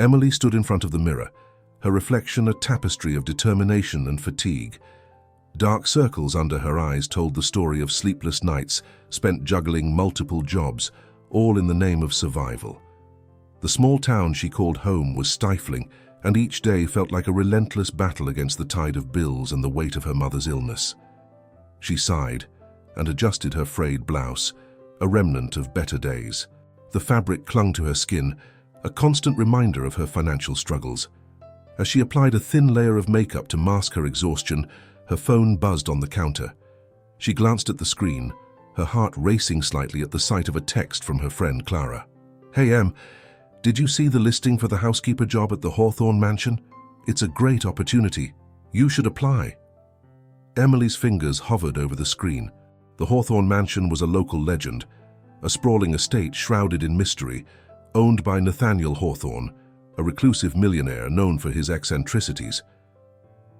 Emily stood in front of the mirror, her reflection a tapestry of determination and fatigue. Dark circles under her eyes told the story of sleepless nights spent juggling multiple jobs, all in the name of survival. The small town she called home was stifling, and each day felt like a relentless battle against the tide of bills and the weight of her mother's illness. She sighed and adjusted her frayed blouse, a remnant of better days. The fabric clung to her skin, a constant reminder of her financial struggles. As she applied a thin layer of makeup to mask her exhaustion, her phone buzzed on the counter. She glanced at the screen, her heart racing slightly at the sight of a text from her friend Clara. "Hey Em, did you see the listing for the housekeeper job at the Hawthorne Mansion? It's a great opportunity. You should apply." Emily's fingers hovered over the screen. The Hawthorne Mansion was a local legend, a sprawling estate shrouded in mystery, owned by Nathaniel Hawthorne, a reclusive millionaire known for his eccentricities.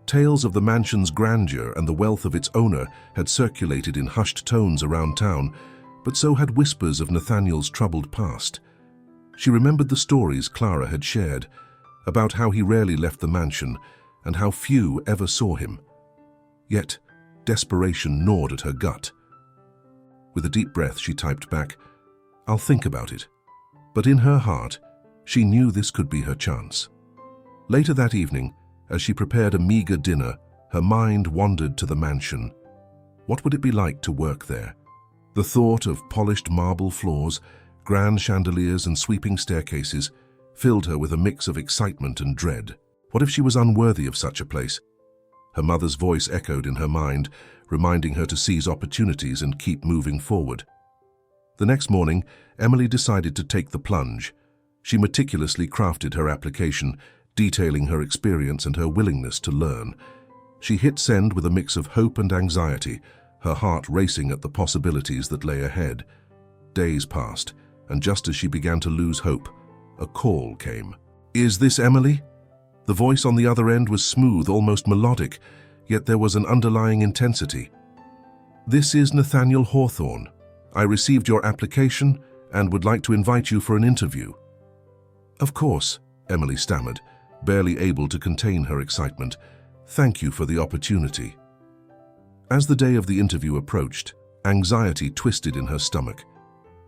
Tales of the mansion's grandeur and the wealth of its owner had circulated in hushed tones around town, but so had whispers of Nathaniel's troubled past. She remembered the stories Clara had shared, about how he rarely left the mansion and how few ever saw him. Yet, desperation gnawed at her gut. With a deep breath, she typed back, "I'll think about it." But in her heart, she knew this could be her chance. Later that evening, as she prepared a meager dinner, her mind wandered to the mansion. What would it be like to work there? The thought of polished marble floors, grand chandeliers and sweeping staircases filled her with a mix of excitement and dread. What if she was unworthy of such a place? Her mother's voice echoed in her mind, reminding her to seize opportunities and keep moving forward. The next morning, Emily decided to take the plunge. She meticulously crafted her application, detailing her experience and her willingness to learn. She hit send with a mix of hope and anxiety, her heart racing at the possibilities that lay ahead. Days passed, and just as she began to lose hope, a call came. "Is this Emily?" The voice on the other end was smooth, almost melodic, yet there was an underlying intensity. "This is Nathaniel Hawthorne. I received your application and would like to invite you for an interview." "Of course," Emily stammered, barely able to contain her excitement. "Thank you for the opportunity." As the day of the interview approached, anxiety twisted in her stomach.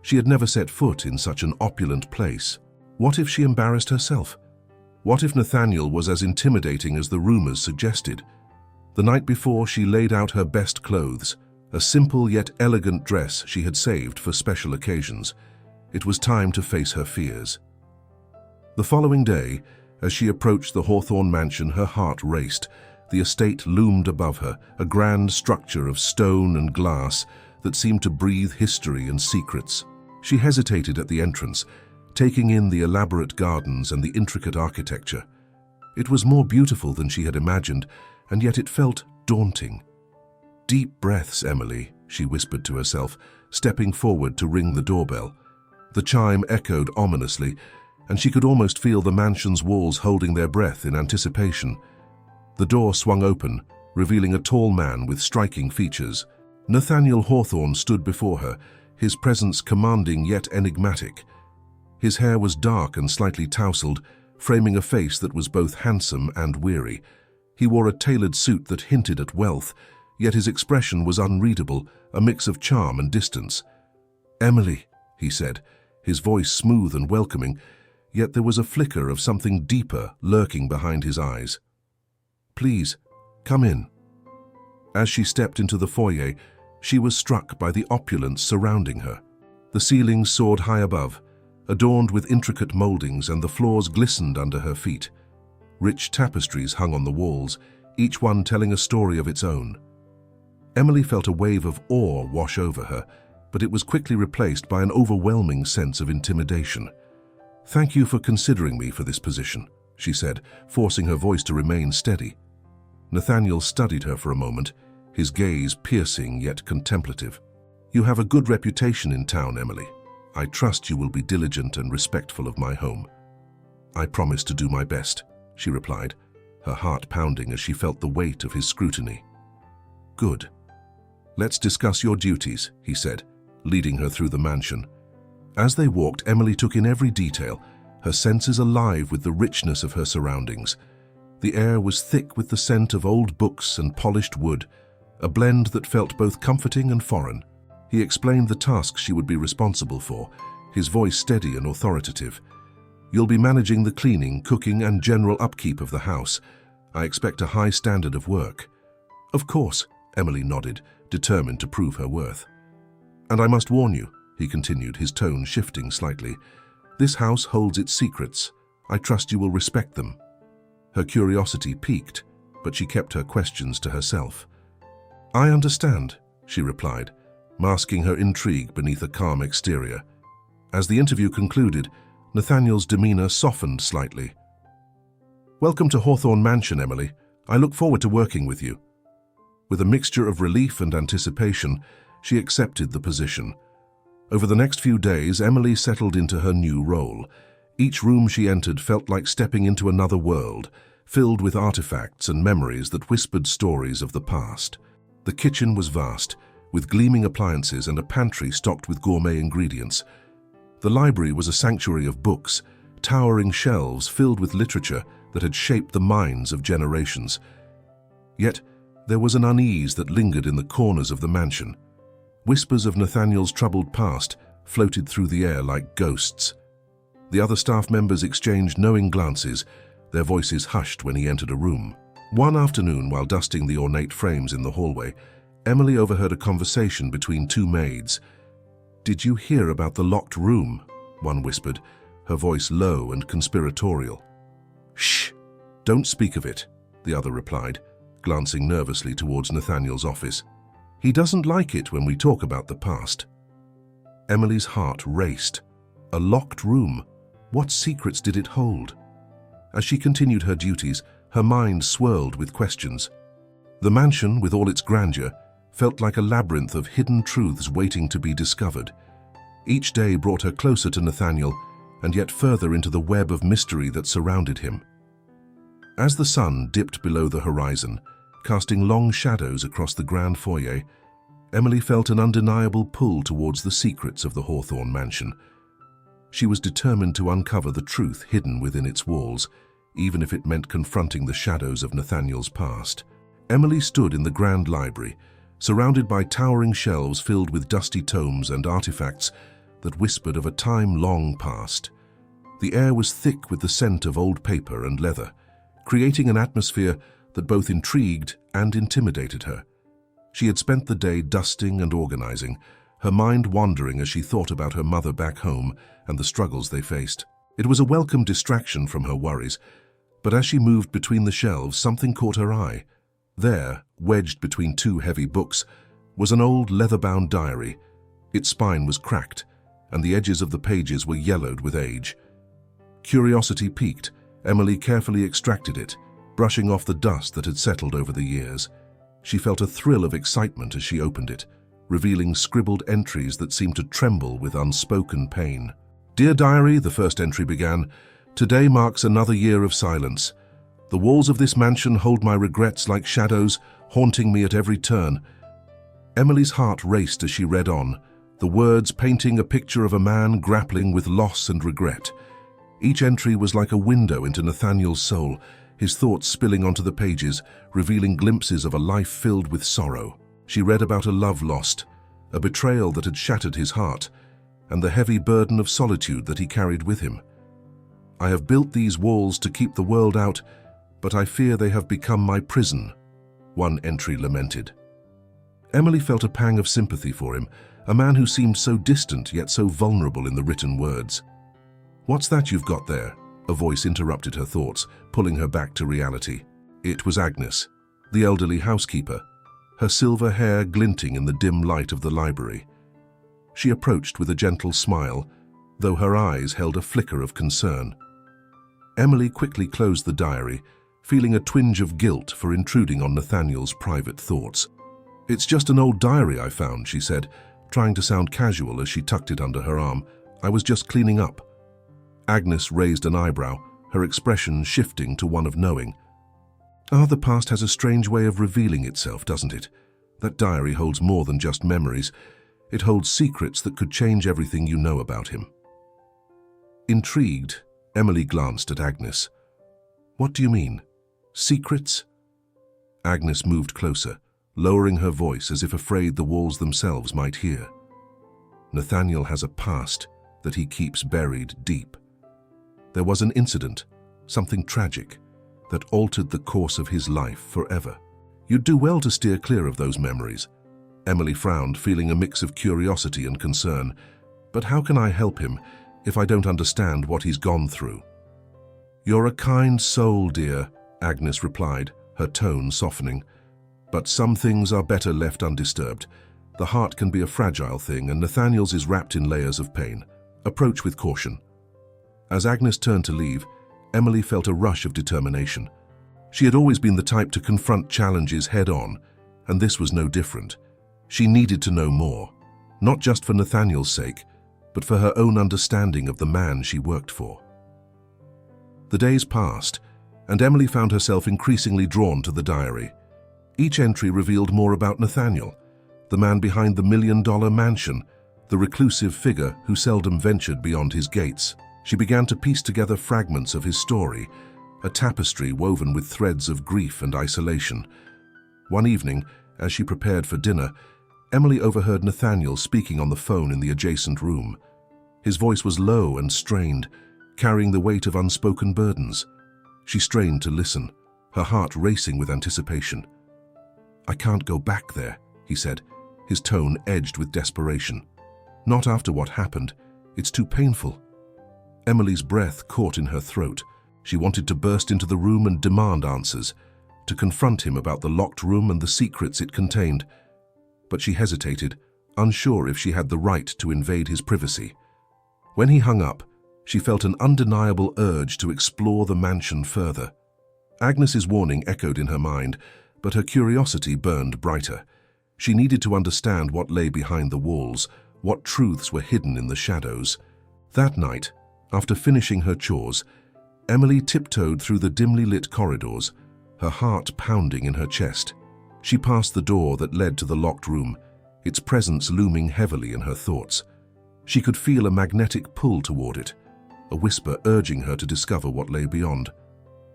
She had never set foot in such an opulent place. What if she embarrassed herself? What if Nathaniel was as intimidating as the rumors suggested? The night before, she laid out her best clothes, a simple yet elegant dress she had saved for special occasions. It was time to face her fears. The following day, as she approached the Hawthorne Mansion, her heart raced. The estate loomed above her, a grand structure of stone and glass that seemed to breathe history and secrets. She hesitated at the entrance, taking in the elaborate gardens and the intricate architecture. It was more beautiful than she had imagined, and yet it felt daunting. "Deep breaths, Emily," she whispered to herself, stepping forward to ring the doorbell. The chime echoed ominously, and she could almost feel the mansion's walls holding their breath in anticipation. The door swung open, revealing a tall man with striking features. Nathaniel Hawthorne stood before her, his presence commanding yet enigmatic. His hair was dark and slightly tousled, framing a face that was both handsome and weary. He wore a tailored suit that hinted at wealth, yet his expression was unreadable, a mix of charm and distance. "Emily," he said, his voice smooth and welcoming, yet there was a flicker of something deeper lurking behind his eyes. "Please, come in." As she stepped into the foyer, she was struck by the opulence surrounding her. The ceilings soared high above, adorned with intricate moldings, and the floors glistened under her feet. Rich tapestries hung on the walls, each one telling a story of its own. Emily felt a wave of awe wash over her, but it was quickly replaced by an overwhelming sense of intimidation. "Thank you for considering me for this position," she said, forcing her voice to remain steady. Nathaniel studied her for a moment, his gaze piercing yet contemplative. "You have a good reputation in town, Emily. I trust you will be diligent and respectful of my home." "I promise to do my best," she replied, her heart pounding as she felt the weight of his scrutiny. "Good. Let's discuss your duties," he said, leading her through the mansion. As they walked, Emily took in every detail, her senses alive with the richness of her surroundings. The air was thick with the scent of old books and polished wood, a blend that felt both comforting and foreign. He explained the tasks she would be responsible for, his voice steady and authoritative. "You'll be managing the cleaning, cooking, and general upkeep of the house. I expect a high standard of work." "Of course," Emily nodded, determined to prove her worth. "And I must warn you," he continued, his tone shifting slightly, "this house holds its secrets. I trust you will respect them." Her curiosity piqued, but she kept her questions to herself. "I understand," she replied, masking her intrigue beneath a calm exterior. As the interview concluded, Nathaniel's demeanor softened slightly. "Welcome to Hawthorne Mansion, Emily. I look forward to working with you." With a mixture of relief and anticipation, she accepted the position. Over the next few days, Emily settled into her new role. Each room she entered felt like stepping into another world, filled with artifacts and memories that whispered stories of the past. The kitchen was vast, with gleaming appliances and a pantry stocked with gourmet ingredients. The library was a sanctuary of books, towering shelves filled with literature that had shaped the minds of generations. Yet, there was an unease that lingered in the corners of the mansion. Whispers of Nathaniel's troubled past floated through the air like ghosts. The other staff members exchanged knowing glances, their voices hushed when he entered a room. One afternoon, while dusting the ornate frames in the hallway, Emily overheard a conversation between two maids. "Did you hear about the locked room?" one whispered, her voice low and conspiratorial. "Shh! Don't speak of it," the other replied, glancing nervously towards Nathaniel's office. "He doesn't like it when we talk about the past." Emily's heart raced. A locked room. What secrets did it hold? As she continued her duties, her mind swirled with questions. The mansion, with all its grandeur, felt like a labyrinth of hidden truths waiting to be discovered. Each day brought her closer to Nathaniel, and yet further into the web of mystery that surrounded him. As the sun dipped below the horizon, casting long shadows across the grand foyer, Emily felt an undeniable pull towards the secrets of the Hawthorne Mansion. She was determined to uncover the truth hidden within its walls, even if it meant confronting the shadows of Nathaniel's past. Emily stood in the grand library, surrounded by towering shelves filled with dusty tomes and artifacts that whispered of a time long past. The air was thick with the scent of old paper and leather, creating an atmosphere that both intrigued and intimidated her. She had spent the day dusting and organizing, her mind wandering as she thought about her mother back home and the struggles they faced. It was a welcome distraction from her worries, but as she moved between the shelves, something caught her eye. There, wedged between two heavy books, was an old leather-bound diary. Its spine was cracked, and the edges of the pages were yellowed with age. Curiosity piqued, Emily carefully extracted it, brushing off the dust that had settled over the years. She felt a thrill of excitement as she opened it, revealing scribbled entries that seemed to tremble with unspoken pain. "Dear Diary," the first entry began, "today marks another year of silence. The walls of this mansion hold my regrets like shadows, haunting me at every turn." Emily's heart raced as she read on, the words painting a picture of a man grappling with loss and regret. Each entry was like a window into Nathaniel's soul, his thoughts spilling onto the pages, revealing glimpses of a life filled with sorrow. She read about a love lost, a betrayal that had shattered his heart, and the heavy burden of solitude that he carried with him. "I have built these walls to keep the world out, but I fear they have become my prison," one entry lamented. Emily felt a pang of sympathy for him, a man who seemed so distant yet so vulnerable in the written words. "What's that you've got there?" a voice interrupted her thoughts, pulling her back to reality. It was Agnes, the elderly housekeeper, her silver hair glinting in the dim light of the library. She approached with a gentle smile, though her eyes held a flicker of concern. Emily quickly closed the diary, feeling a twinge of guilt for intruding on Nathaniel's private thoughts. "It's just an old diary I found," she said, trying to sound casual as she tucked it under her arm. "I was just cleaning up." Agnes raised an eyebrow, her expression shifting to one of knowing. The past has a strange way of revealing itself, doesn't it? That diary holds more than just memories. It holds secrets that could change everything you know about him." Intrigued, Emily glanced at Agnes. "What do you mean? Secrets?" Agnes moved closer, lowering her voice as if afraid the walls themselves might hear. "Nathaniel has a past that he keeps buried deep. There was an incident, something tragic, that altered the course of his life forever. You'd do well to steer clear of those memories." Emily frowned, feeling a mix of curiosity and concern. "But how can I help him if I don't understand what he's gone through?" "You're a kind soul, dear," Agnes replied, her tone softening. "But some things are better left undisturbed. The heart can be a fragile thing, and Nathaniel's is wrapped in layers of pain. Approach with caution." As Agnes turned to leave, Emily felt a rush of determination. She had always been the type to confront challenges head-on, and this was no different. She needed to know more, not just for Nathaniel's sake, but for her own understanding of the man she worked for. The days passed, and Emily found herself increasingly drawn to the diary. Each entry revealed more about Nathaniel, the man behind the $1 million mansion, the reclusive figure who seldom ventured beyond his gates. She began to piece together fragments of his story, a tapestry woven with threads of grief and isolation. One evening, as she prepared for dinner, Emily overheard Nathaniel speaking on the phone in the adjacent room. His voice was low and strained, carrying the weight of unspoken burdens. She strained to listen, her heart racing with anticipation. "I can't go back there," he said, his tone edged with desperation. "Not after what happened. It's too painful." Emily's breath caught in her throat. She wanted to burst into the room and demand answers, to confront him about the locked room and the secrets it contained. But she hesitated, unsure if she had the right to invade his privacy. When he hung up, she felt an undeniable urge to explore the mansion further. Agnes's warning echoed in her mind, but her curiosity burned brighter. She needed to understand what lay behind the walls, what truths were hidden in the shadows. That night, after finishing her chores, Emily tiptoed through the dimly lit corridors, her heart pounding in her chest. She passed the door that led to the locked room, its presence looming heavily in her thoughts. She could feel a magnetic pull toward it, a whisper urging her to discover what lay beyond.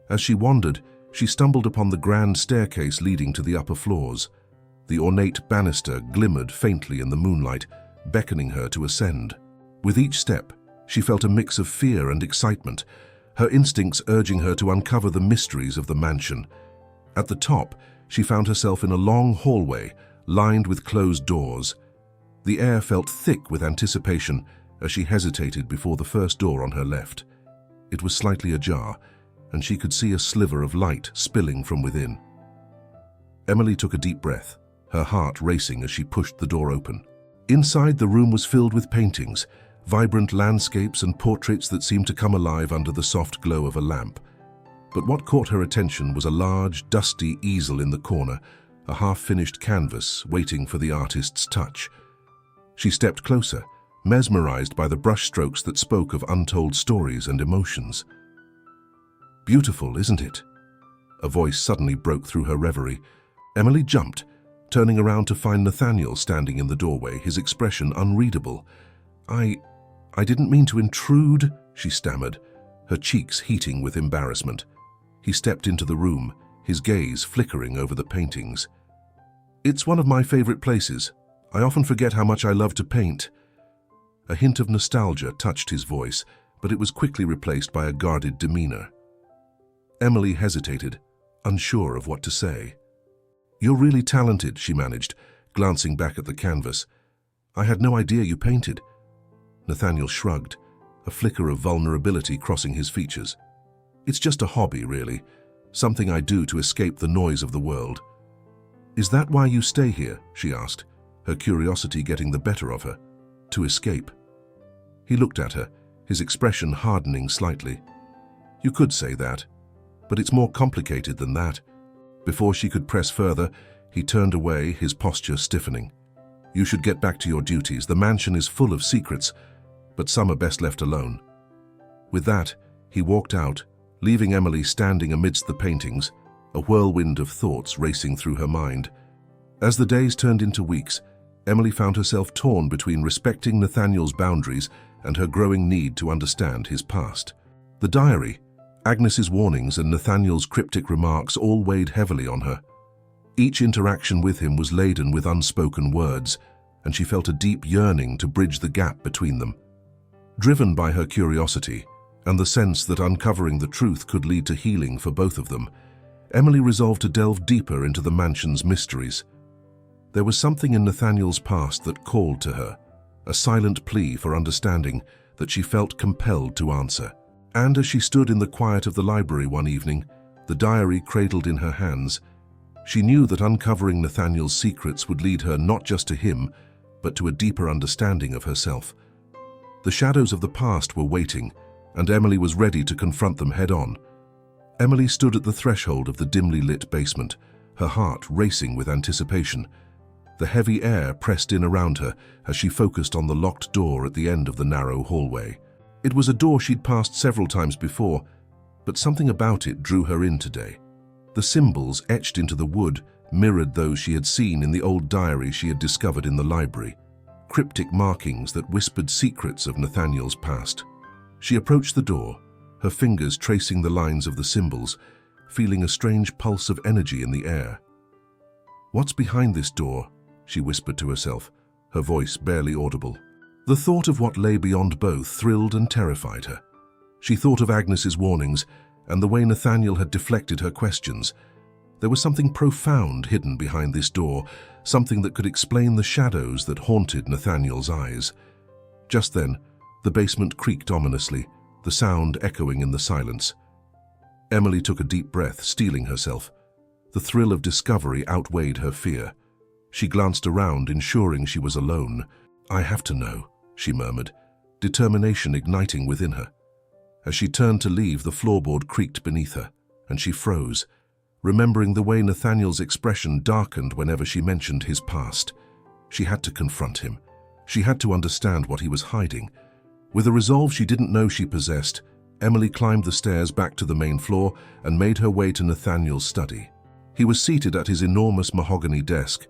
As she wandered, she stumbled upon the grand staircase leading to the upper floors. The ornate banister glimmered faintly in the moonlight, beckoning her to ascend. With each step, she felt a mix of fear and excitement, her instincts urging her to uncover the mysteries of the mansion. At the top, she found herself in a long hallway, lined with closed doors. The air felt thick with anticipation as she hesitated before the first door on her left. It was slightly ajar, and she could see a sliver of light spilling from within. Emily took a deep breath, her heart racing as she pushed the door open. Inside, the room was filled with paintings, vibrant landscapes and portraits that seemed to come alive under the soft glow of a lamp. But what caught her attention was a large, dusty easel in the corner, a half-finished canvas waiting for the artist's touch. She stepped closer, mesmerized by the brushstrokes that spoke of untold stories and emotions. "Beautiful, isn't it?" A voice suddenly broke through her reverie. Emily jumped, turning around to find Nathaniel standing in the doorway, his expression unreadable. I didn't mean to intrude," she stammered, her cheeks heating with embarrassment. He stepped into the room, his gaze flickering over the paintings. "It's one of my favorite places. I often forget how much I love to paint." A hint of nostalgia touched his voice, but it was quickly replaced by a guarded demeanor. Emily hesitated, unsure of what to say. "You're really talented," she managed, glancing back at the canvas. "I had no idea you painted." Nathaniel shrugged, a flicker of vulnerability crossing his features. "It's just a hobby, really. Something I do to escape the noise of the world." "Is that why you stay here?" she asked, her curiosity getting the better of her. "To escape?" He looked at her, his expression hardening slightly. "You could say that, but it's more complicated than that." Before she could press further, he turned away, his posture stiffening. "You should get back to your duties. The mansion is full of secrets, but some are best left alone." With that, he walked out, leaving Emily standing amidst the paintings, a whirlwind of thoughts racing through her mind. As the days turned into weeks, Emily found herself torn between respecting Nathaniel's boundaries and her growing need to understand his past. The diary, Agnes's warnings and Nathaniel's cryptic remarks all weighed heavily on her. Each interaction with him was laden with unspoken words, and she felt a deep yearning to bridge the gap between them. Driven by her curiosity and the sense that uncovering the truth could lead to healing for both of them, Emily resolved to delve deeper into the mansion's mysteries. There was something in Nathaniel's past that called to her, a silent plea for understanding that she felt compelled to answer. And as she stood in the quiet of the library one evening, the diary cradled in her hands, she knew that uncovering Nathaniel's secrets would lead her not just to him, but to a deeper understanding of herself. The shadows of the past were waiting, and Emily was ready to confront them head-on. Emily stood at the threshold of the dimly lit basement, her heart racing with anticipation. The heavy air pressed in around her as she focused on the locked door at the end of the narrow hallway. It was a door she'd passed several times before, but something about it drew her in today. The symbols etched into the wood mirrored those she had seen in the old diary she had discovered in the library, cryptic markings that whispered secrets of Nathaniel's past. She approached the door, her fingers tracing the lines of the symbols, feeling a strange pulse of energy in the air. "What's behind this door?" she whispered to herself, her voice barely audible. The thought of what lay beyond both thrilled and terrified her. She thought of Agnes's warnings and the way Nathaniel had deflected her questions. There was something profound hidden behind this door, something that could explain the shadows that haunted Nathaniel's eyes. Just then, the basement creaked ominously, the sound echoing in the silence. Emily took a deep breath, steeling herself. The thrill of discovery outweighed her fear. She glanced around, ensuring she was alone. "I have to know," she murmured, determination igniting within her. As she turned to leave, the floorboard creaked beneath her, and she froze, remembering the way Nathaniel's expression darkened whenever she mentioned his past. She had to confront him. She had to understand what he was hiding. With a resolve she didn't know she possessed, Emily climbed the stairs back to the main floor and made her way to Nathaniel's study. He was seated at his enormous mahogany desk,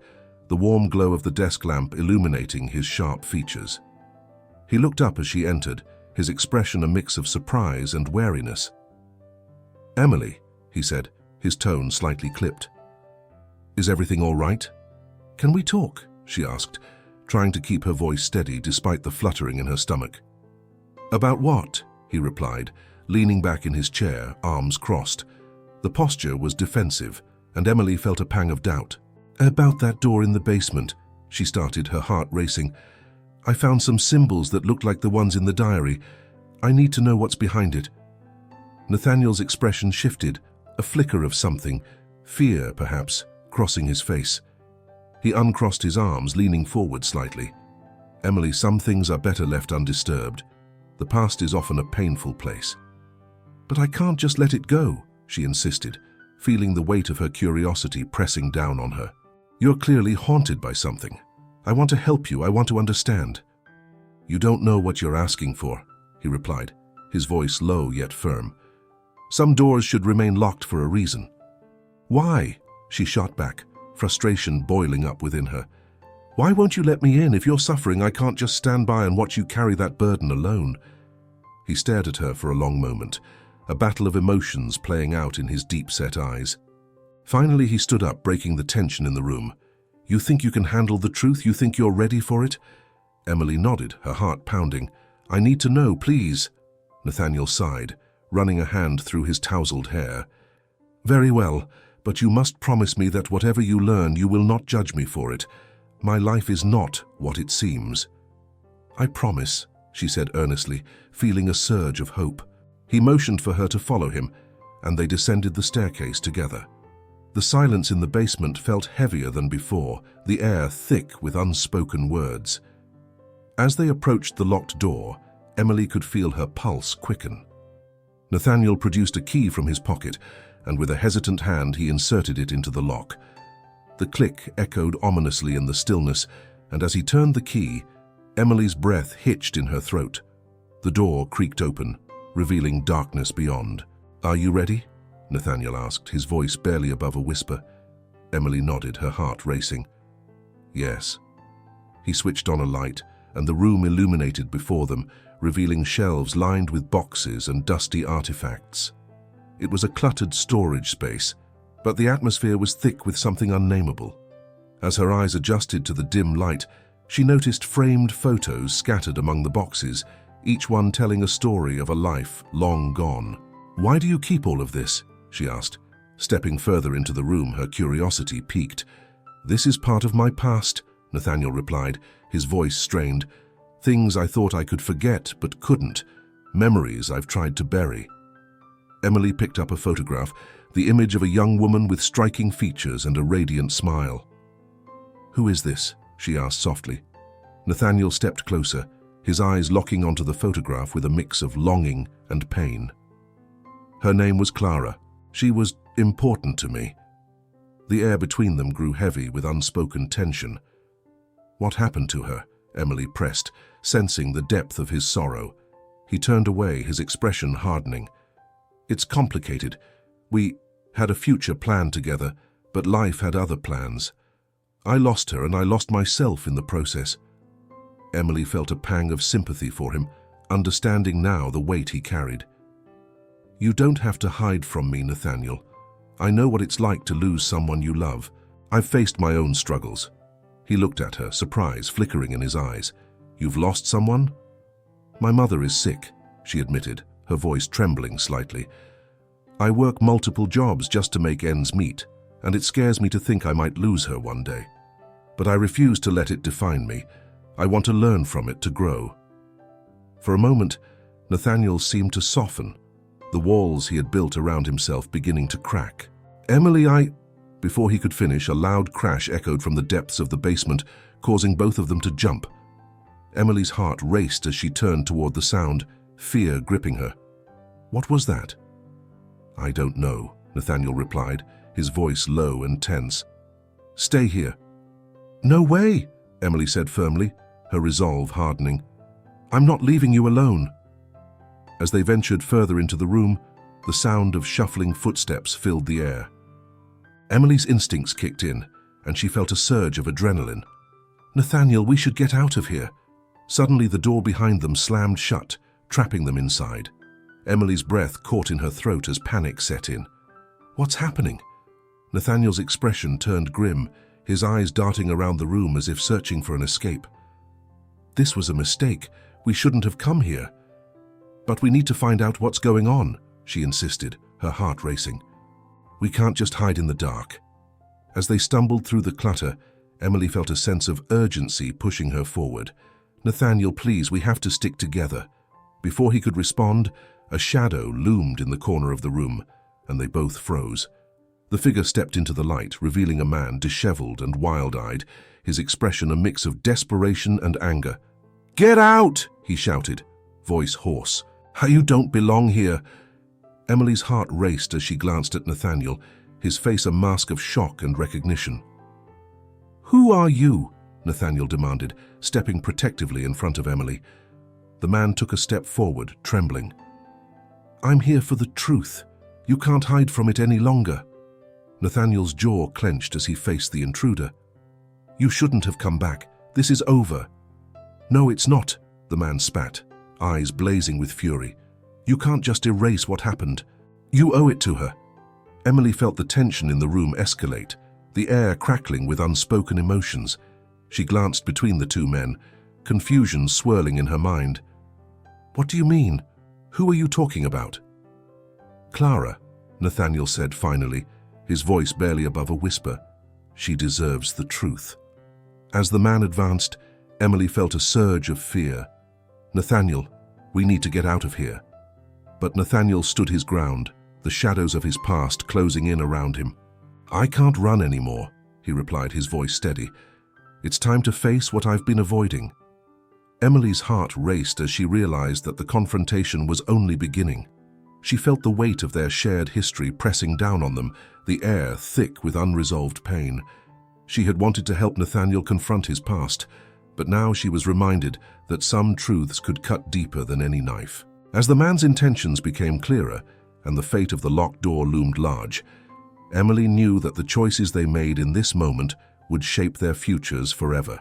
the warm glow of the desk lamp illuminating his sharp features. He looked up as she entered, his expression a mix of surprise and wariness. "Emily," he said, his tone slightly clipped. "Is everything all right?" "Can we talk?" she asked, trying to keep her voice steady despite the fluttering in her stomach. "About what?" he replied, leaning back in his chair, arms crossed. The posture was defensive, and Emily felt a pang of doubt. "About that door in the basement," she started, her heart racing. "I found some symbols that looked like the ones in the diary. I need to know what's behind it." Nathaniel's expression shifted, a flicker of something, fear perhaps, crossing his face. He uncrossed his arms, leaning forward slightly. "Emily, some things are better left undisturbed. The past is often a painful place." "But I can't just let it go," she insisted, feeling the weight of her curiosity pressing down on her. "You're clearly haunted by something. I want to help you. I want to understand." "You don't know what you're asking for," he replied, his voice low yet firm. "Some doors should remain locked for a reason." "Why?" she shot back, frustration boiling up within her. "Why won't you let me in? If you're suffering, I can't just stand by and watch you carry that burden alone." He stared at her for a long moment, a battle of emotions playing out in his deep-set eyes. Finally, he stood up, breaking the tension in the room. "You think you can handle the truth? You think you're ready for it?" Emily nodded, her heart pounding. "I need to know, please." Nathaniel sighed, running a hand through his tousled hair. "Very well, but you must promise me that whatever you learn, you will not judge me for it. My life is not what it seems." "I promise," she said earnestly, feeling a surge of hope. He motioned for her to follow him, and they descended the staircase together. The silence in the basement felt heavier than before, the air thick with unspoken words. As they approached the locked door, Emily could feel her pulse quicken. Nathaniel produced a key from his pocket, and with a hesitant hand he inserted it into the lock. The click echoed ominously in the stillness, and as he turned the key, Emily's breath hitched in her throat. The door creaked open, revealing darkness beyond. "Are you ready?" Nathaniel asked, his voice barely above a whisper. Emily nodded, her heart racing. "Yes." He switched on a light, and the room illuminated before them, revealing shelves lined with boxes and dusty artifacts. It was a cluttered storage space, but the atmosphere was thick with something unnameable. As her eyes adjusted to the dim light, she noticed framed photos scattered among the boxes, each one telling a story of a life long gone. "Why do you keep all of this?" she asked. Stepping further into the room, her curiosity piqued. "This is part of my past," Nathaniel replied, his voice strained. "Things I thought I could forget but couldn't. Memories I've tried to bury." Emily picked up a photograph, the image of a young woman with striking features and a radiant smile. "Who is this?" she asked softly. Nathaniel stepped closer, his eyes locking onto the photograph with a mix of longing and pain. "Her name was Clara. She was important to me." The air between them grew heavy with unspoken tension. "What happened to her?" Emily pressed, sensing the depth of his sorrow. He turned away, his expression hardening. "It's complicated. We had a future planned together, but life had other plans. I lost her and I lost myself in the process." Emily felt a pang of sympathy for him, understanding now the weight he carried. "You don't have to hide from me, Nathaniel. I know what it's like to lose someone you love. I've faced my own struggles." He looked at her, surprise flickering in his eyes. "You've lost someone?" "My mother is sick," she admitted, her voice trembling slightly. "I work multiple jobs just to make ends meet, and it scares me to think I might lose her one day. But I refuse to let it define me. I want to learn from it to grow." For a moment, Nathaniel seemed to soften, the walls he had built around himself beginning to crack. "Emily, Before he could finish, a loud crash echoed from the depths of the basement, causing both of them to jump. Emily's heart raced as she turned toward the sound, fear gripping her. "What was that?" "I don't know," Nathaniel replied, his voice low and tense. "Stay here." "No way," Emily said firmly, her resolve hardening. "I'm not leaving you alone." As they ventured further into the room, the sound of shuffling footsteps filled the air. Emily's instincts kicked in, and she felt a surge of adrenaline. "Nathaniel, we should get out of here." Suddenly the door behind them slammed shut, trapping them inside. Emily's breath caught in her throat as panic set in. "What's happening?" Nathaniel's expression turned grim, his eyes darting around the room as if searching for an escape. "This was a mistake. We shouldn't have come here." "But we need to find out what's going on," she insisted, her heart racing. "We can't just hide in the dark." As they stumbled through the clutter, Emily felt a sense of urgency pushing her forward. "Nathaniel, please, we have to stick together." Before he could respond, a shadow loomed in the corner of the room, and they both froze. The figure stepped into the light, revealing a man disheveled and wild-eyed, his expression a mix of desperation and anger. "Get out!" he shouted, voice hoarse. "You don't belong here." Emily's heart raced as she glanced at Nathaniel, his face a mask of shock and recognition. "Who are you?" Nathaniel demanded, stepping protectively in front of Emily. The man took a step forward, trembling. "I'm here for the truth. You can't hide from it any longer." Nathaniel's jaw clenched as he faced the intruder. "You shouldn't have come back. This is over." "No, it's not," the man spat, eyes blazing with fury. "You can't just erase what happened. You owe it to her." Emily felt the tension in the room escalate, the air crackling with unspoken emotions. She glanced between the two men, confusion swirling in her mind. "What do you mean? Who are you talking about?" "Clara," Nathaniel said finally, his voice barely above a whisper. "She deserves the truth." As the man advanced, Emily felt a surge of fear. "Nathaniel, we need to get out of here." But Nathaniel stood his ground, the shadows of his past closing in around him. "I can't run anymore," he replied, his voice steady. "It's time to face what I've been avoiding." Emily's heart raced as she realized that the confrontation was only beginning. She felt the weight of their shared history pressing down on them, the air thick with unresolved pain. She had wanted to help Nathaniel confront his past, but now she was reminded that some truths could cut deeper than any knife. As the man's intentions became clearer and the fate of the locked door loomed large, Emily knew that the choices they made in this moment would shape their futures forever.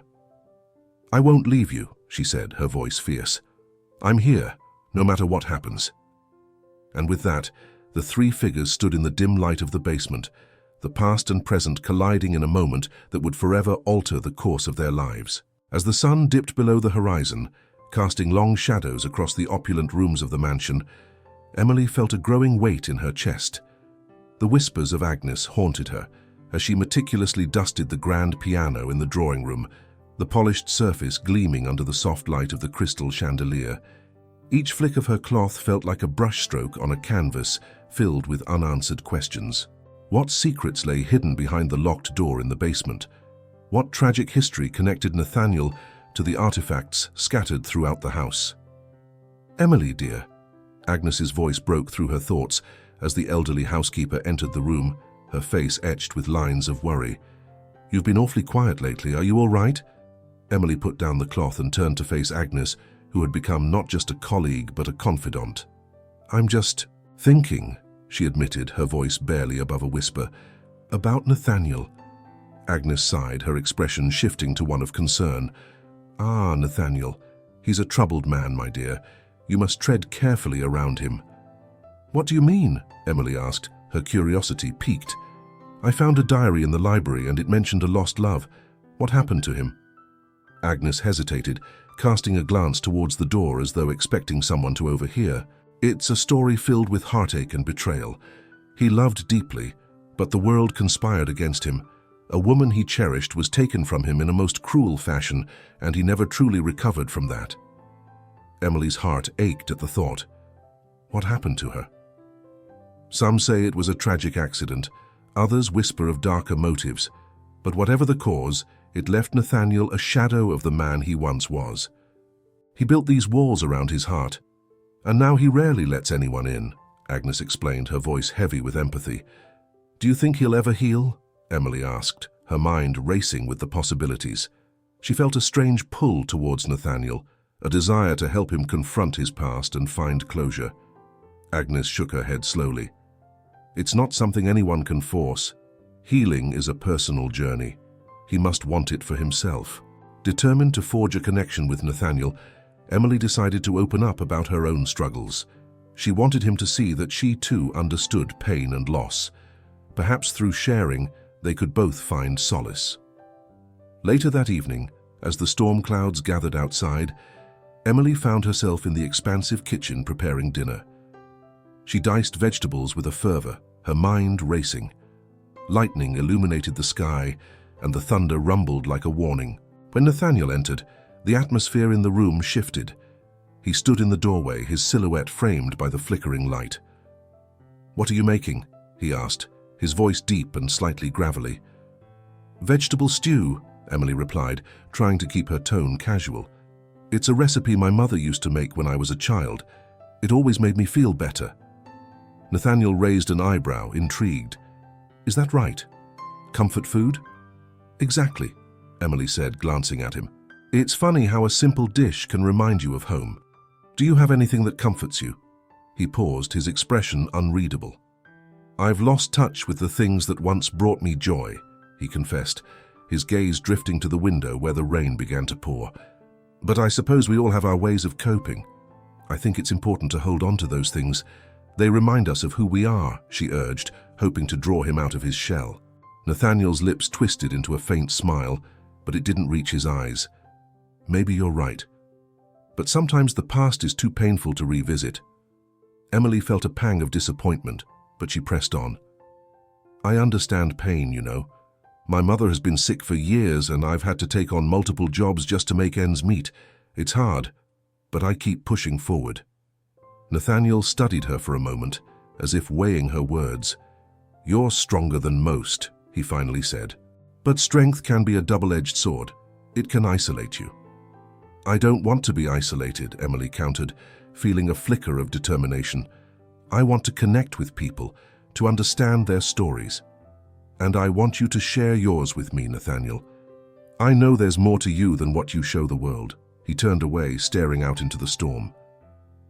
"I won't leave you," she said, her voice fierce. I'm here, no matter what happens." And with that, the three figures stood in the dim light of the basement, the past and present colliding in a moment that would forever alter the course of their lives. As the sun dipped below the horizon, casting long shadows across the opulent rooms of the mansion, Emily felt a growing weight in her chest. The whispers of Agnes haunted her as she meticulously dusted the grand piano in the drawing room, the polished surface gleaming under the soft light of the crystal chandelier. Each flick of her cloth felt like a brushstroke on a canvas filled with unanswered questions. What secrets lay hidden behind the locked door in the basement? What tragic history connected Nathaniel to the artifacts scattered throughout the house? "Emily, dear," Agnes's voice broke through her thoughts as the elderly housekeeper entered the room, her face etched with lines of worry. "You've been awfully quiet lately. Are you all right?" Emily put down the cloth and turned to face Agnes, who had become not just a colleague but a confidant. "I'm just thinking," she admitted, her voice barely above a whisper. "About Nathaniel." Agnes sighed, her expression shifting to one of concern. "Ah, Nathaniel. He's a troubled man, my dear. You must tread carefully around him." "What do you mean?" Emily asked, her curiosity piqued. "I found a diary in the library and it mentioned a lost love. What happened to him?" Agnes hesitated, casting a glance towards the door as though expecting someone to overhear. "It's a story filled with heartache and betrayal. He loved deeply, but the world conspired against him. A woman he cherished was taken from him in a most cruel fashion, and he never truly recovered from that." Emily's heart ached at the thought. What happened to her? Some say it was a tragic accident, others whisper of darker motives, but whatever the cause, it left Nathaniel a shadow of the man he once was. He built these walls around his heart, and now he rarely lets anyone in, Agnes explained, her voice heavy with empathy. "Do you think he'll ever heal?" Emily asked, her mind racing with the possibilities. She felt a strange pull towards Nathaniel, a desire to help him confront his past and find closure. Agnes shook her head slowly. "It's not something anyone can force. Healing is a personal journey. He must want it for himself." Determined to forge a connection with Nathaniel, Emily decided to open up about her own struggles. She wanted him to see that she too understood pain and loss. Perhaps through sharing, they could both find solace. Later that evening, as the storm clouds gathered outside, Emily found herself in the expansive kitchen preparing dinner. She diced vegetables with a fervor, her mind racing. Lightning illuminated the sky, and the thunder rumbled like a warning. When Nathaniel entered, the atmosphere in the room shifted. He stood in the doorway, his silhouette framed by the flickering light. "What are you making?" he asked, his voice deep and slightly gravelly. "Vegetable stew," Emily replied, trying to keep her tone casual. "It's a recipe my mother used to make when I was a child. It always made me feel better." Nathaniel raised an eyebrow, intrigued. "Is that right? Comfort food?" "Exactly," Emily said, glancing at him. "It's funny how a simple dish can remind you of home. Do you have anything that comforts you?" He paused, his expression unreadable. "I've lost touch with the things that once brought me joy," he confessed, his gaze drifting to the window where the rain began to pour. "But I suppose we all have our ways of coping. I think it's important to hold on to those things. They remind us of who we are," she urged, hoping to draw him out of his shell. Nathaniel's lips twisted into a faint smile, but it didn't reach his eyes. "Maybe you're right. But sometimes the past is too painful to revisit." Emily felt a pang of disappointment, but she pressed on. "I understand pain, you know. My mother has been sick for years and I've had to take on multiple jobs just to make ends meet. It's hard, but I keep pushing forward." Nathaniel studied her for a moment, as if weighing her words. "You're stronger than most," he finally said. "But strength can be a double-edged sword. It can isolate you." "I don't want to be isolated," Emily countered, feeling a flicker of determination. "I want to connect with people, to understand their stories. And I want you to share yours with me, Nathaniel. I know there's more to you than what you show the world." He turned away, staring out into the storm.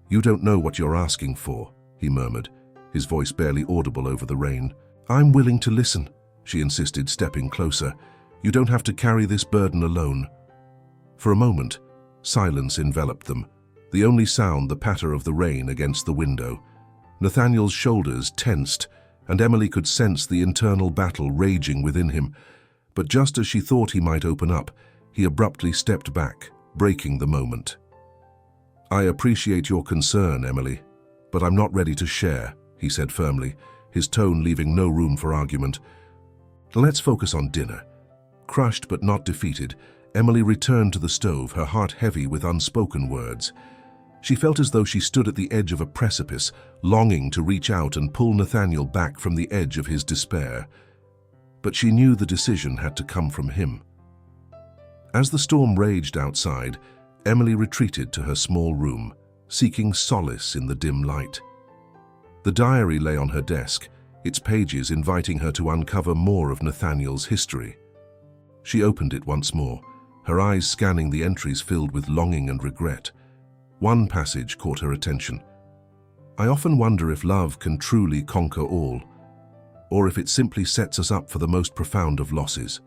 "You don't know what you're asking for," he murmured, his voice barely audible over the rain. "I'm willing to listen," she insisted, stepping closer. "You don't have to carry this burden alone." For a moment, silence enveloped them, the only sound the patter of the rain against the window. Nathaniel's shoulders tensed, and Emily could sense the internal battle raging within him. But just as she thought he might open up, he abruptly stepped back, breaking the moment. "I appreciate your concern, Emily, but I'm not ready to share," he said firmly, his tone leaving no room for argument. "Let's focus on dinner." Crushed but not defeated, Emily returned to the stove, her heart heavy with unspoken words. She felt as though she stood at the edge of a precipice, longing to reach out and pull Nathaniel back from the edge of his despair. But she knew the decision had to come from him. As the storm raged outside, Emily retreated to her small room, seeking solace in the dim light. The diary lay on her desk, its pages inviting her to uncover more of Nathaniel's history. She opened it once more, her eyes scanning the entries filled with longing and regret. One passage caught her attention. "I often wonder if love can truly conquer all, or if it simply sets us up for the most profound of losses."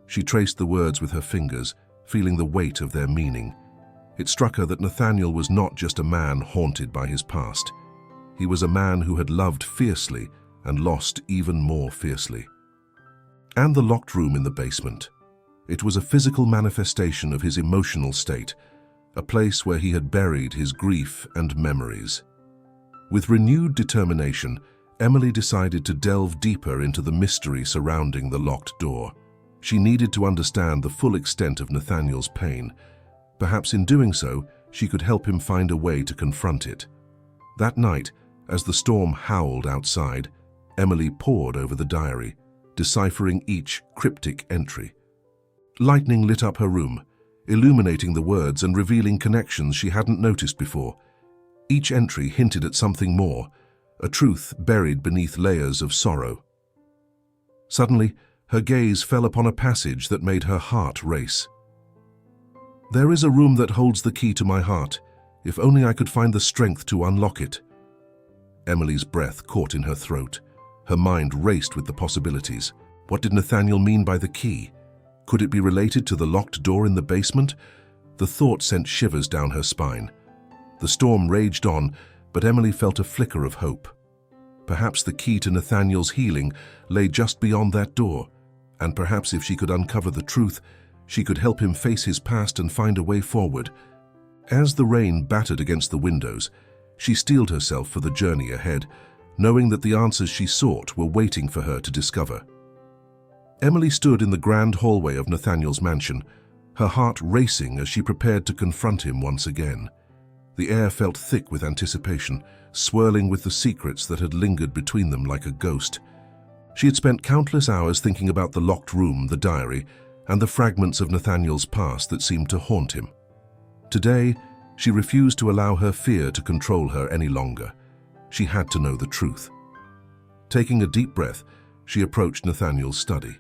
She traced the words with her fingers, feeling the weight of their meaning. It struck her that Nathaniel was not just a man haunted by his past. He was a man who had loved fiercely and lost even more fiercely. And the locked room in the basement. It was a physical manifestation of his emotional state, a place where he had buried his grief and memories. With renewed determination, Emily decided to delve deeper into the mystery surrounding the locked door. She needed to understand the full extent of Nathaniel's pain. Perhaps in doing so, she could help him find a way to confront it. That night, as the storm howled outside, Emily pored over the diary, deciphering each cryptic entry. Lightning lit up her room, illuminating the words and revealing connections she hadn't noticed before. Each entry hinted at something more, a truth buried beneath layers of sorrow. Suddenly, her gaze fell upon a passage that made her heart race. "There is a room that holds the key to my heart, if only I could find the strength to unlock it." Emily's breath caught in her throat. Her mind raced with the possibilities. What did Nathaniel mean by the key? Could it be related to the locked door in the basement? The thought sent shivers down her spine. The storm raged on, but Emily felt a flicker of hope. Perhaps the key to Nathaniel's healing lay just beyond that door, and perhaps if she could uncover the truth, she could help him face his past and find a way forward. As the rain battered against the windows, she steeled herself for the journey ahead, knowing that the answers she sought were waiting for her to discover. Emily stood in the grand hallway of Nathaniel's mansion, her heart racing as she prepared to confront him once again. The air felt thick with anticipation, swirling with the secrets that had lingered between them like a ghost. She had spent countless hours thinking about the locked room, the diary, and the fragments of Nathaniel's past that seemed to haunt him. Today, she refused to allow her fear to control her any longer. She had to know the truth. Taking a deep breath, she approached Nathaniel's study.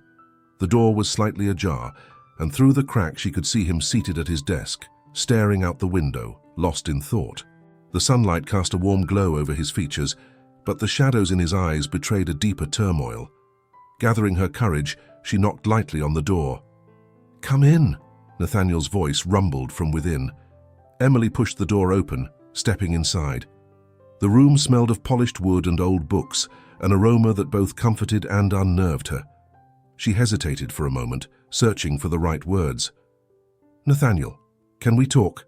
The door was slightly ajar, and through the crack she could see him seated at his desk, staring out the window, lost in thought. The sunlight cast a warm glow over his features, but the shadows in his eyes betrayed a deeper turmoil. Gathering her courage, she knocked lightly on the door. "Come in," Nathaniel's voice rumbled from within. Emily pushed the door open, stepping inside. The room smelled of polished wood and old books, an aroma that both comforted and unnerved her. She hesitated for a moment, searching for the right words. "Nathaniel, can we talk?"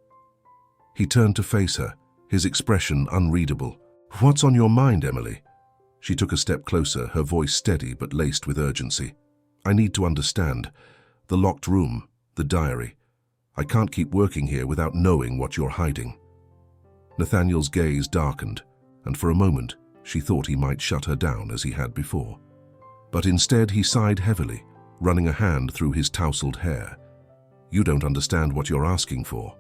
He turned to face her, his expression unreadable. "What's on your mind, Emily?" She took a step closer, her voice steady but laced with urgency. "I need to understand. The locked room, the diary. I can't keep working here without knowing what you're hiding." Nathaniel's gaze darkened, and for a moment she thought he might shut her down as he had before. But instead he sighed heavily, running a hand through his tousled hair. "You don't understand what you're asking for."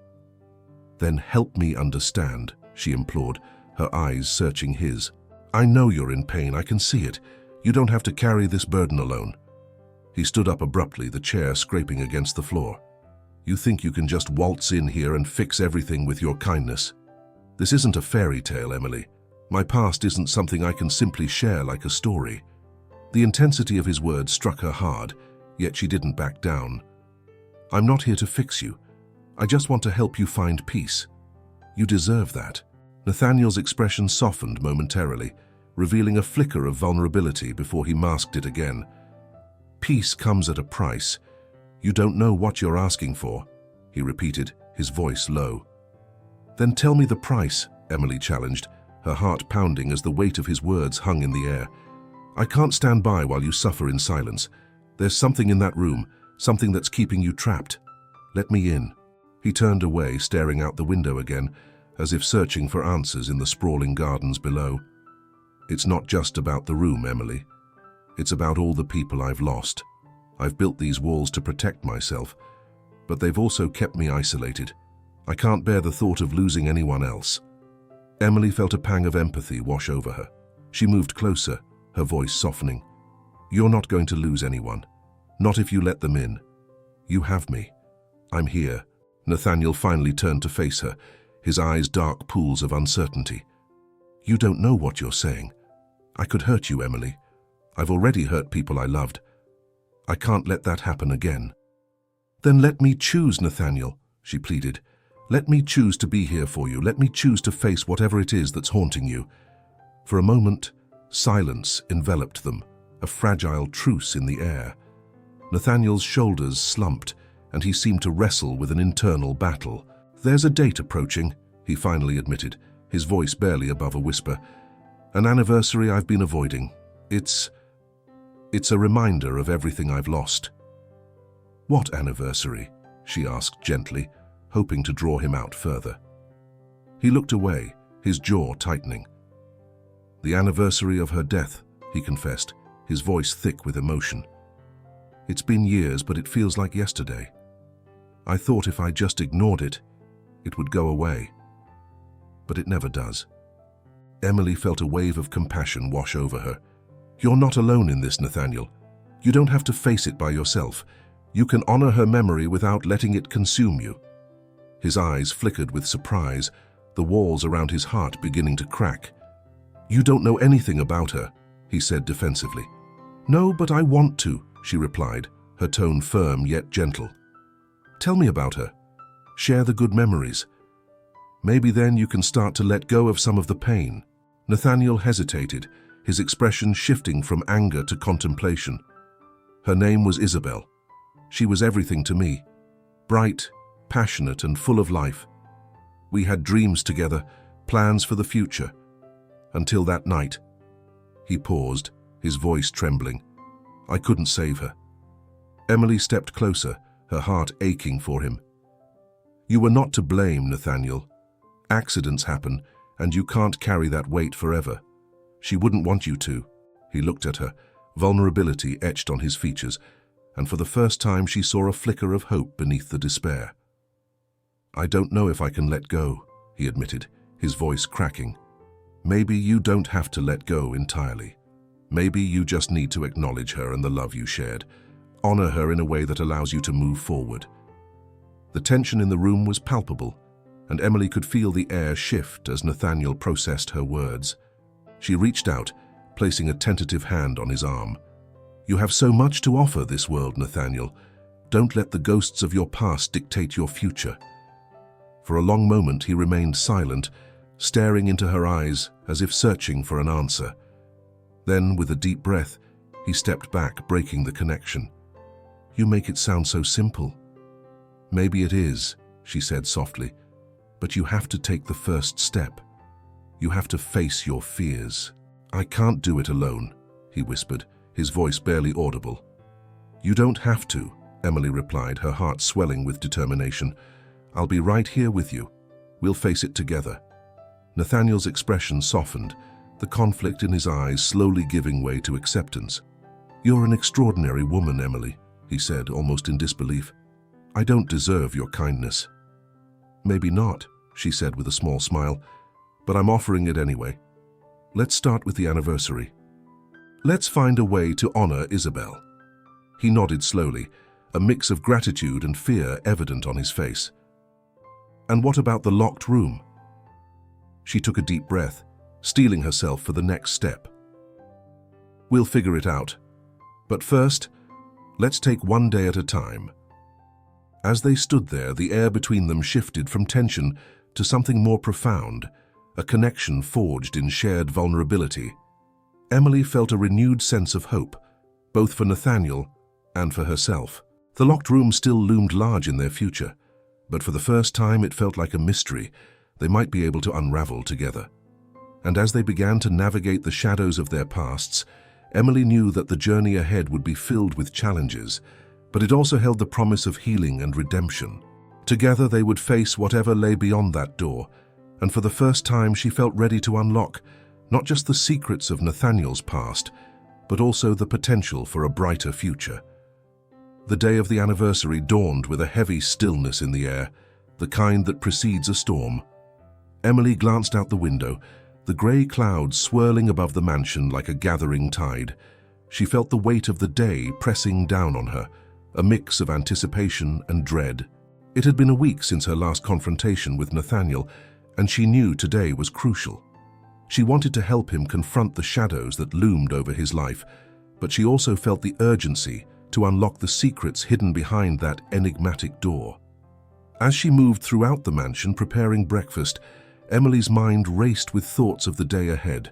"Then help me understand," she implored, her eyes searching his. "I know you're in pain, I can see it. You don't have to carry this burden alone." He stood up abruptly, the chair scraping against the floor. "You think you can just waltz in here and fix everything with your kindness? This isn't a fairy tale, Emily. My past isn't something I can simply share like a story." The intensity of his words struck her hard, yet she didn't back down. "I'm not here to fix you. I just want to help you find peace. You deserve that. Nathaniel's expression softened momentarily, revealing a flicker of vulnerability before he masked it again. Peace comes at a price. You don't know what you're asking for, he repeated, his voice low. Then tell me the price, Emily challenged, her heart pounding as the weight of his words hung in the air. I can't stand by while you suffer in silence. There's something in that room, something that's keeping you trapped. Let me in. He turned away, staring out the window again, as if searching for answers in the sprawling gardens below. It's not just about the room, Emily. It's about all the people I've lost. I've built these walls to protect myself, but they've also kept me isolated. I can't bear the thought of losing anyone else. Emily felt a pang of empathy wash over her. She moved closer, her voice softening. You're not going to lose anyone. Not if you let them in. You have me. I'm here. Nathaniel finally turned to face her, his eyes dark pools of uncertainty. You don't know what you're saying. I could hurt you, Emily. I've already hurt people I loved. I can't let that happen again. Then let me choose, Nathaniel, she pleaded. Let me choose to be here for you. Let me choose to face whatever it is that's haunting you. For a moment, silence enveloped them, a fragile truce in the air. Nathaniel's shoulders slumped, and he seemed to wrestle with an internal battle. There's a date approaching, he finally admitted, his voice barely above a whisper. An anniversary I've been avoiding. It's a reminder of everything I've lost. What anniversary? She asked gently, hoping to draw him out further. He looked away, his jaw tightening. The anniversary of her death, he confessed, his voice thick with emotion. It's been years, but it feels like yesterday. I thought if I just ignored it, it would go away. But it never does. Emily felt a wave of compassion wash over her. You're not alone in this, Nathaniel. You don't have to face it by yourself. You can honor her memory without letting it consume you. His eyes flickered with surprise, the walls around his heart beginning to crack. You don't know anything about her, he said defensively. No, but I want to, she replied, her tone firm yet gentle. Tell me about her. Share the good memories. Maybe then you can start to let go of some of the pain. Nathaniel hesitated, his expression shifting from anger to contemplation. Her name was Isabel. She was everything to me. Bright, passionate, and full of life. We had dreams together, plans for the future. Until that night. He paused, his voice trembling. I couldn't save her. Emily stepped closer, her heart aching for him. You were not to blame, Nathaniel. Accidents happen, and you can't carry that weight forever. She wouldn't want you to. He looked at her, vulnerability etched on his features, and for the first time she saw a flicker of hope beneath the despair. I don't know if I can let go, he admitted, his voice cracking. Maybe you don't have to let go entirely. Maybe you just need to acknowledge her and the love you shared. Honor her in a way that allows you to move forward. The tension in the room was palpable, and Emily could feel the air shift as Nathaniel processed her words. She reached out, placing a tentative hand on his arm. You have so much to offer this world, Nathaniel. Don't let the ghosts of your past dictate your future. For a long moment he remained silent, staring into her eyes as if searching for an answer. Then, with a deep breath, he stepped back, breaking the connection. You make it sound so simple. Maybe it is, she said softly, but you have to take the first step. You have to face your fears. I can't do it alone, he whispered, his voice barely audible. You don't have to, Emily replied, her heart swelling with determination. I'll be right here with you. We'll face it together. Nathaniel's expression softened, the conflict in his eyes slowly giving way to acceptance. You're an extraordinary woman, Emily, he said, almost in disbelief. I don't deserve your kindness. Maybe not, she said with a small smile, but I'm offering it anyway. Let's start with the anniversary. Let's find a way to honor Isabel. He nodded slowly, a mix of gratitude and fear evident on his face. And what about the locked room? She took a deep breath, steeling herself for the next step. We'll figure it out. But first, let's take one day at a time. As they stood there, the air between them shifted from tension to something more profound, a connection forged in shared vulnerability. Emily felt a renewed sense of hope, both for Nathaniel and for herself. The locked room still loomed large in their future, but for the first time it felt like a mystery they might be able to unravel together. And as they began to navigate the shadows of their pasts, Emily knew that the journey ahead would be filled with challenges, but it also held the promise of healing and redemption. Together they would face whatever lay beyond that door, and for the first time she felt ready to unlock not just the secrets of Nathaniel's past, but also the potential for a brighter future. The day of the anniversary dawned with a heavy stillness in the air, the kind that precedes a storm. Emily glanced out the window, the grey clouds swirling above the mansion like a gathering tide. She felt the weight of the day pressing down on her, a mix of anticipation and dread. It had been a week since her last confrontation with Nathaniel, and she knew today was crucial. She wanted to help him confront the shadows that loomed over his life, but she also felt the urgency to unlock the secrets hidden behind that enigmatic door. As she moved throughout the mansion preparing breakfast, Emily's mind raced with thoughts of the day ahead.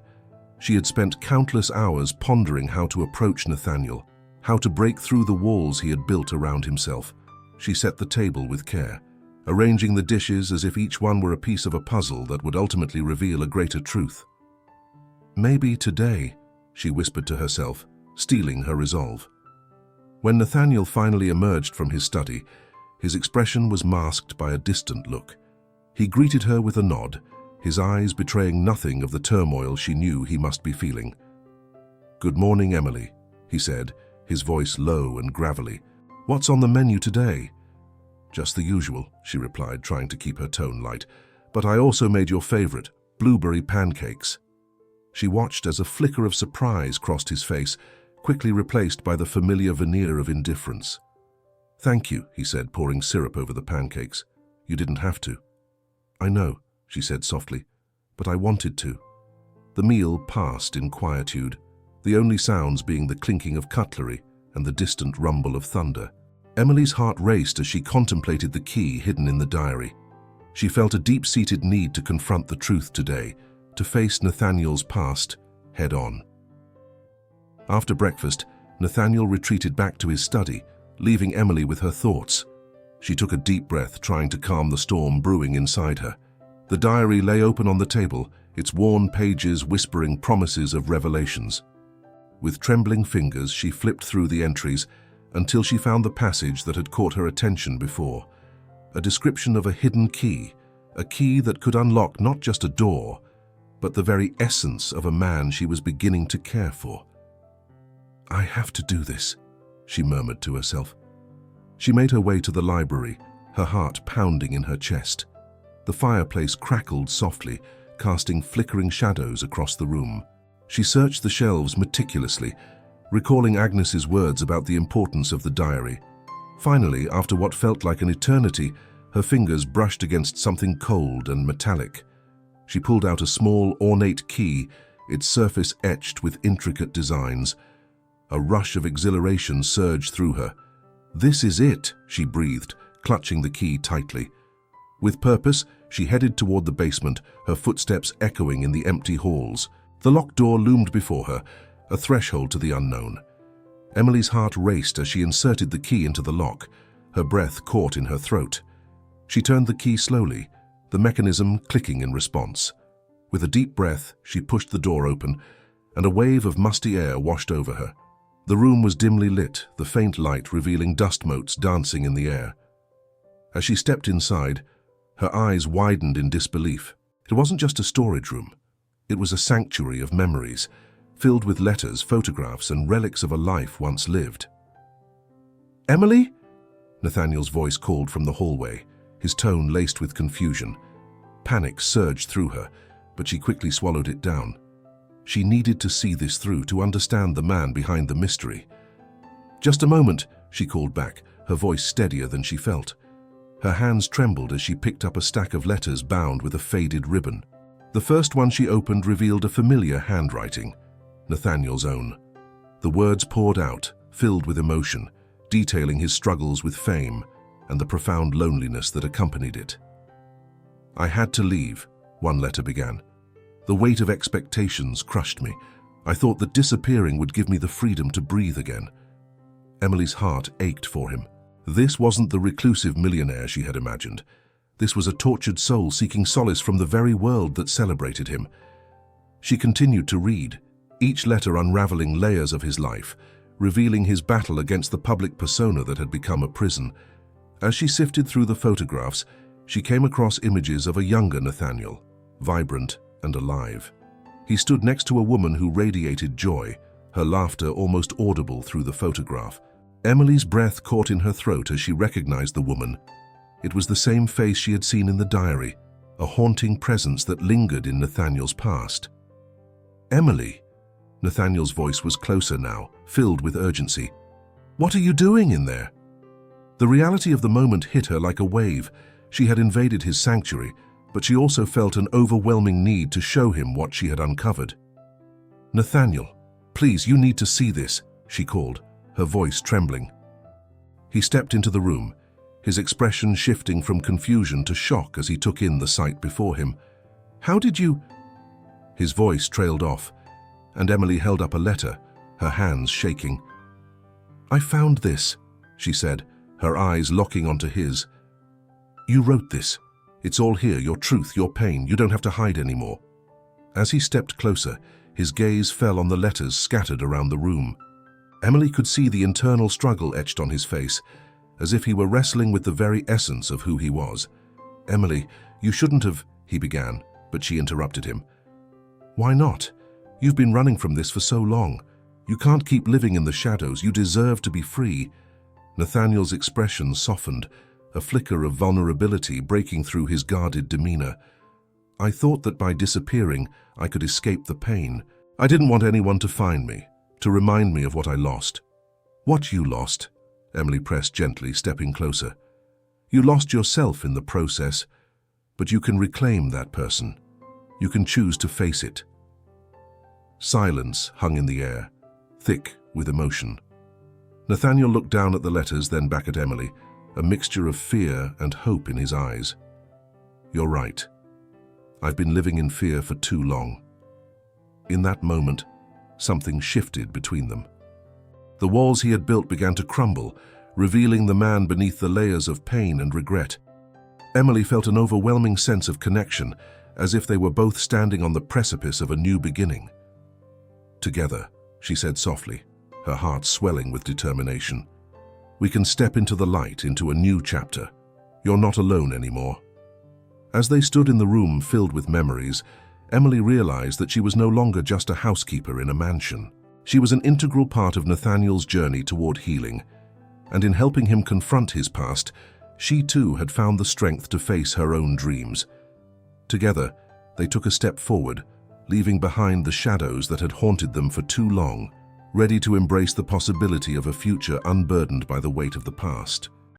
She had spent countless hours pondering how to approach Nathaniel, how to break through the walls he had built around himself. She set the table with care, arranging the dishes as if each one were a piece of a puzzle that would ultimately reveal a greater truth. "Maybe today," she whispered to herself, steeling her resolve. When Nathaniel finally emerged from his study, his expression was masked by a distant look. He greeted her with a nod, his eyes betraying nothing of the turmoil she knew he must be feeling. "Good morning, Emily," he said, his voice low and gravelly. "What's on the menu today?" "Just the usual," she replied, trying to keep her tone light. "But I also made your favorite, blueberry pancakes." She watched as a flicker of surprise crossed his face, quickly replaced by the familiar veneer of indifference. "Thank you," he said, pouring syrup over the pancakes. "You didn't have to." "I know," she said softly, "but I wanted to." The meal passed in quietude, the only sounds being the clinking of cutlery and the distant rumble of thunder. Emily's heart raced as she contemplated the key hidden in the diary. She felt a deep-seated need to confront the truth today, to face Nathaniel's past head-on. After breakfast, Nathaniel retreated back to his study, leaving Emily with her thoughts. She took a deep breath, trying to calm the storm brewing inside her. The diary lay open on the table, its worn pages whispering promises of revelations. With trembling fingers, she flipped through the entries until she found the passage that had caught her attention before. A description of a hidden key, a key that could unlock not just a door, but the very essence of a man she was beginning to care for. "I have to do this," she murmured to herself. She made her way to the library, her heart pounding in her chest. The fireplace crackled softly, casting flickering shadows across the room. She searched the shelves meticulously, recalling Agnes's words about the importance of the diary. Finally, after what felt like an eternity, her fingers brushed against something cold and metallic. She pulled out a small, ornate key, its surface etched with intricate designs. A rush of exhilaration surged through her. "This is it," she breathed, clutching the key tightly. With purpose, she headed toward the basement, her footsteps echoing in the empty halls. The locked door loomed before her, a threshold to the unknown. Emily's heart raced as she inserted the key into the lock, her breath caught in her throat. She turned the key slowly, the mechanism clicking in response. With a deep breath, she pushed the door open, and a wave of musty air washed over her. The room was dimly lit, the faint light revealing dust motes dancing in the air. As she stepped inside, her eyes widened in disbelief. It wasn't just a storage room. It was a sanctuary of memories, filled with letters, photographs, and relics of a life once lived. "Emily?" Nathaniel's voice called from the hallway, his tone laced with confusion. Panic surged through her, but she quickly swallowed it down. She needed to see this through to understand the man behind the mystery. "Just a moment," she called back, her voice steadier than she felt. Her hands trembled as she picked up a stack of letters bound with a faded ribbon. The first one she opened revealed a familiar handwriting, Nathaniel's own. The words poured out, filled with emotion, detailing his struggles with fame and the profound loneliness that accompanied it. "I had to leave," one letter began. "The weight of expectations crushed me. I thought that disappearing would give me the freedom to breathe again." Emily's heart ached for him. This wasn't the reclusive millionaire she had imagined. This was a tortured soul seeking solace from the very world that celebrated him. She continued to read, each letter unraveling layers of his life, revealing his battle against the public persona that had become a prison. As she sifted through the photographs, she came across images of a younger Nathaniel, vibrant and alive. He stood next to a woman who radiated joy, her laughter almost audible through the photograph. Emily's breath caught in her throat as she recognized the woman. It was the same face she had seen in the diary, a haunting presence that lingered in Nathaniel's past. "Emily!" Nathaniel's voice was closer now, filled with urgency. "What are you doing in there?" The reality of the moment hit her like a wave. She had invaded his sanctuary, but she also felt an overwhelming need to show him what she had uncovered. "Nathaniel, please, you need to see this," she called, her voice trembling. He stepped into the room, his expression shifting from confusion to shock as he took in the sight before him. "How did you—" His voice trailed off, and Emily held up a letter, her hands shaking. "I found this," she said, her eyes locking onto his. "You wrote this. It's all here, your truth, your pain. You don't have to hide anymore." As he stepped closer, his gaze fell on the letters scattered around the room. Emily could see the internal struggle etched on his face, as if he were wrestling with the very essence of who he was. "Emily, you shouldn't have—" he began, but she interrupted him. "Why not? You've been running from this for so long. You can't keep living in the shadows. You deserve to be free." Nathaniel's expression softened, a flicker of vulnerability breaking through his guarded demeanor. "I thought that by disappearing, I could escape the pain. I didn't want anyone to find me, to remind me of what I lost." "What you lost?" Emily pressed gently, stepping closer. "You lost yourself in the process, but you can reclaim that person. You can choose to face it." Silence hung in the air, thick with emotion. Nathaniel looked down at the letters, then back at Emily, a mixture of fear and hope in his eyes. "You're right. I've been living in fear for too long." In that moment, something shifted between them. The walls he had built began to crumble, revealing the man beneath the layers of pain and regret. Emily felt an overwhelming sense of connection, as if they were both standing on the precipice of a new beginning. "Together," she said softly, her heart swelling with determination. "We can step into the light, into a new chapter. You're not alone anymore." As they stood in the room filled with memories, Emily realized that she was no longer just a housekeeper in a mansion. She was an integral part of Nathaniel's journey toward healing, and in helping him confront his past, she too had found the strength to face her own dreams. Together, they took a step forward, leaving behind the shadows that had haunted them for too long, ready to embrace the possibility of a future unburdened by the weight of the past.